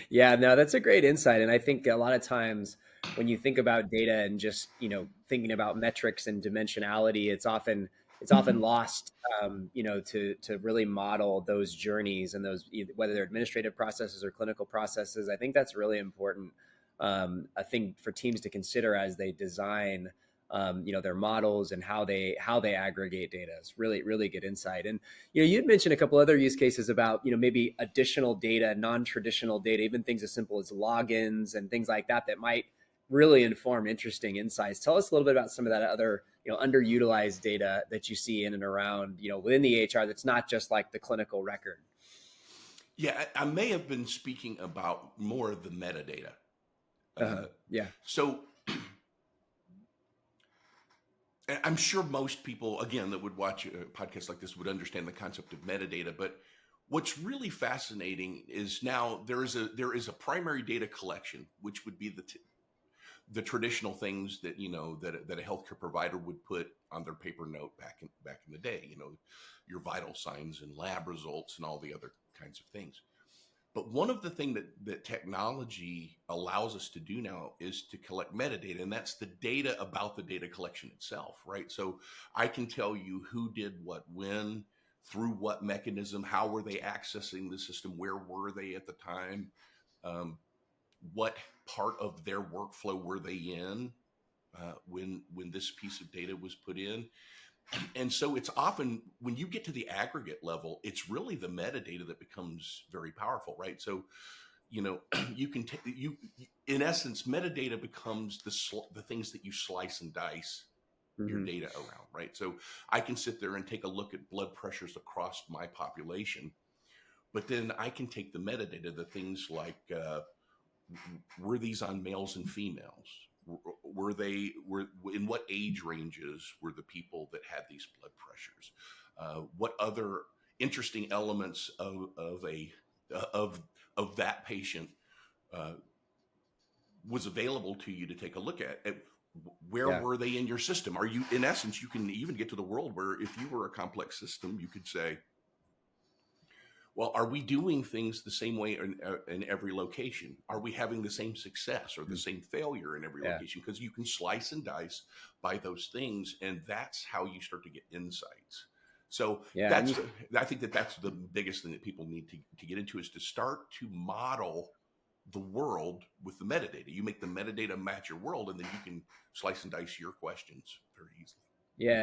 Yeah, no, that's a great insight. And I think a lot of times when you think about data and just, thinking about metrics and dimensionality, it's often lost, to really model those journeys and whether they're administrative processes or clinical processes. I think that's really important. I think for teams to consider as they design, their models and how they aggregate data. It's really, really good insight. And you'd mentioned a couple other use cases about, maybe additional data, non-traditional data, even things as simple as logins and things like that that might really inform interesting insights. Tell us a little bit about some of that other, underutilized data that you see in and around, within the HR that's not just like the clinical record. Yeah, I may have been speaking about more of the metadata. Uh-huh. Uh, Yeah. so I'm sure most people, again, that would watch a podcast like this would understand the concept of metadata. But what's really fascinating is now there is a primary data collection, which would be the traditional things that that a healthcare provider would put on their paper note back in the day. Your vital signs and lab results and all the other kinds of things. But one of the things that technology allows us to do now is to collect metadata, and that's the data about the data collection itself, right? So I can tell you who did what when, through what mechanism, how were they accessing the system, where were they at the time, what part of their workflow were they in when this piece of data was put in. And so it's often when you get to the aggregate level, it's really the metadata that becomes very powerful, right? So you can in essence, metadata becomes the things that you slice and dice your Hmm. data around, right? So I can sit there and take a look at blood pressures across my population, but then I can take the metadata, the things like were these on males and females? Were in what age ranges were the people that had these blood pressures? What other interesting elements of of that patient uh, was available to you to take a look at? Where Yeah. were they in your system? Are you, in essence, you can even get to the world where if you were a complex system, you could say, well, are we doing things the same way in every location? Are we having the same success or the Mm. same failure in every Yeah. location? Because you can slice and dice by those things, and that's how you start to get insights. So Yeah. And that's I think that's the biggest thing that people need to get into is to start to model the world with the metadata. You make the metadata match your world, and then you can slice and dice your questions very easily. yeah.